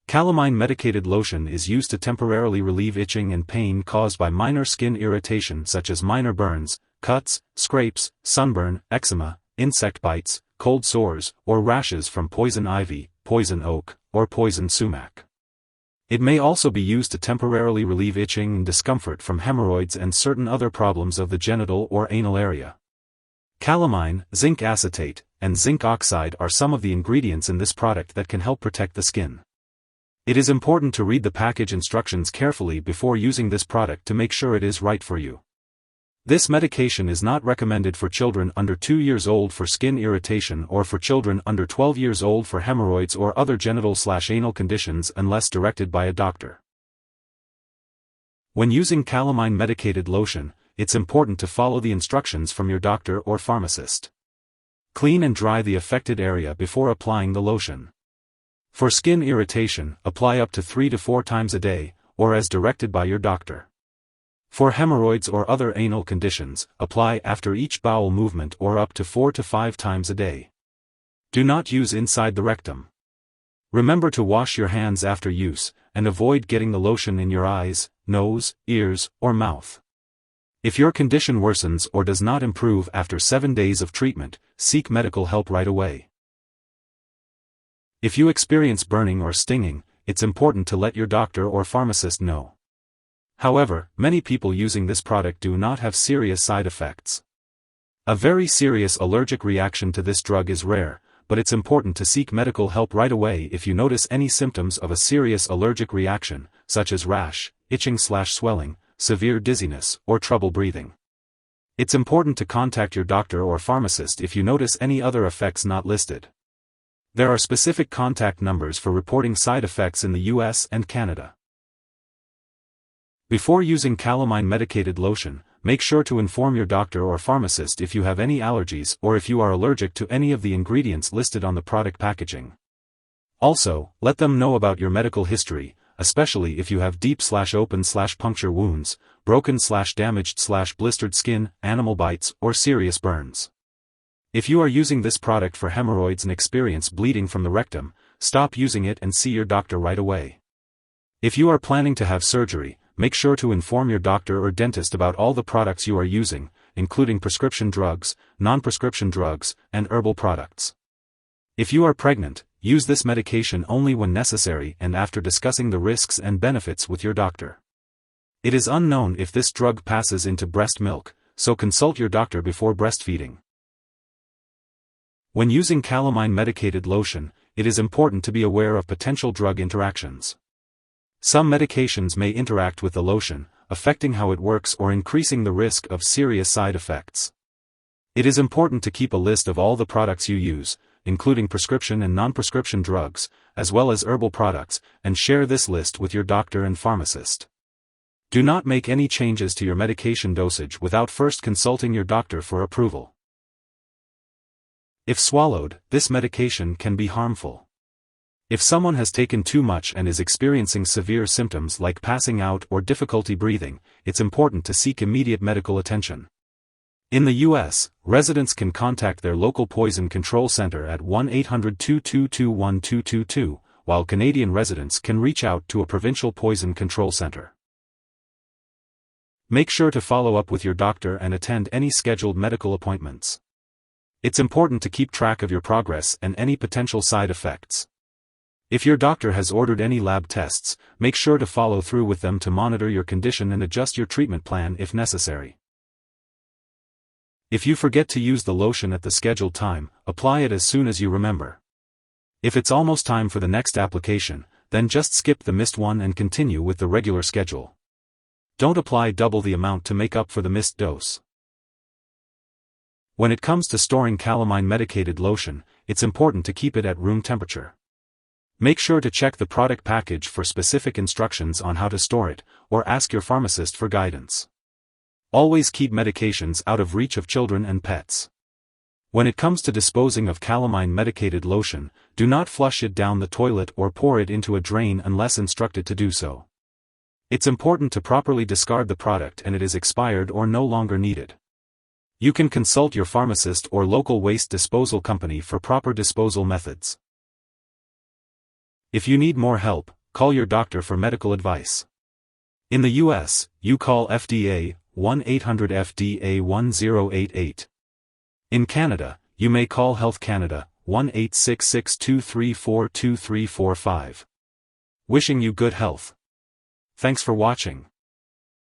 Calamine Medicated Lotion is used to temporarily relieve itching and pain caused by minor skin irritation such as minor burns, cuts, scrapes, sunburn, eczema, insect bites, cold sores, or rashes from poison ivy, poison oak, or poison sumac. It may also be used to temporarily relieve itching and discomfort from hemorrhoids and certain other problems of the genital or anal area. Calamine, zinc acetate, and zinc oxide are some of the ingredients in this product that can help protect the skin. It is important to read the package instructions carefully before using this product to make sure it is right for you. This medication is not recommended for children under 2 years old for skin irritation or for children under 12 years old for hemorrhoids or other genital/anal conditions unless directed by a doctor. When using Calamine Medicated Lotion, it's important to follow the instructions from your doctor or pharmacist. Clean and dry the affected area before applying the lotion. For skin irritation, apply up to 3 to 4 times a day, or as directed by your doctor. For hemorrhoids or other anal conditions, apply after each bowel movement or up to 4 to 5 times a day. Do not use inside the rectum. Remember to wash your hands after use, and avoid getting the lotion in your eyes, nose, ears, or mouth. If your condition worsens or does not improve after 7 days of treatment, seek medical help right away. If you experience burning or stinging, it's important to let your doctor or pharmacist know. However, many people using this product do not have serious side effects. A very serious allergic reaction to this drug is rare, but it's important to seek medical help right away if you notice any symptoms of a serious allergic reaction, such as rash, itching/swelling, severe dizziness, or trouble breathing. It's important to contact your doctor or pharmacist if you notice any other effects not listed. There are specific contact numbers for reporting side effects in the US and Canada. Before using Calamine Medicated Lotion, make sure to inform your doctor or pharmacist if you have any allergies or if you are allergic to any of the ingredients listed on the product packaging. Also, let them know about your medical history, especially if you have deep/open/puncture wounds, broken/damaged/blistered skin, animal bites, or serious burns. If you are using this product for hemorrhoids and experience bleeding from the rectum, stop using it and see your doctor right away. If you are planning to have surgery, make sure to inform your doctor or dentist about all the products you are using, including prescription drugs, non-prescription drugs, and herbal products. If you are pregnant, use this medication only when necessary and after discussing the risks and benefits with your doctor. It is unknown if this drug passes into breast milk, so consult your doctor before breastfeeding. When using Calamine Medicated Lotion, it is important to be aware of potential drug interactions. Some medications may interact with the lotion, affecting how it works or increasing the risk of serious side effects. It is important to keep a list of all the products you use, including prescription and non-prescription drugs, as well as herbal products, and share this list with your doctor and pharmacist. Do not make any changes to your medication dosage without first consulting your doctor for approval. If swallowed, this medication can be harmful. If someone has taken too much and is experiencing severe symptoms like passing out or difficulty breathing, it's important to seek immediate medical attention. In the US, residents can contact their local poison control center at 1-800-222-1222, while Canadian residents can reach out to a provincial poison control center. Make sure to follow up with your doctor and attend any scheduled medical appointments. It's important to keep track of your progress and any potential side effects. If your doctor has ordered any lab tests, make sure to follow through with them to monitor your condition and adjust your treatment plan if necessary. If you forget to use the lotion at the scheduled time, apply it as soon as you remember. If it's almost time for the next application, then just skip the missed one and continue with the regular schedule. Don't apply double the amount to make up for the missed dose. When it comes to storing Calamine Medicated Lotion, it's important to keep it at room temperature. Make sure to check the product package for specific instructions on how to store it, or ask your pharmacist for guidance. Always keep medications out of reach of children and pets. When it comes to disposing of Calamine Medicated Lotion, do not flush it down the toilet or pour it into a drain unless instructed to do so. It's important to properly discard the product and it is expired or no longer needed. You can consult your pharmacist or local waste disposal company for proper disposal methods. If you need more help, call your doctor for medical advice. In the US, you call FDA, 1-800-FDA-1088. In Canada, you may call Health Canada, 1-866-234-2345. Wishing you good health. Thanks for watching.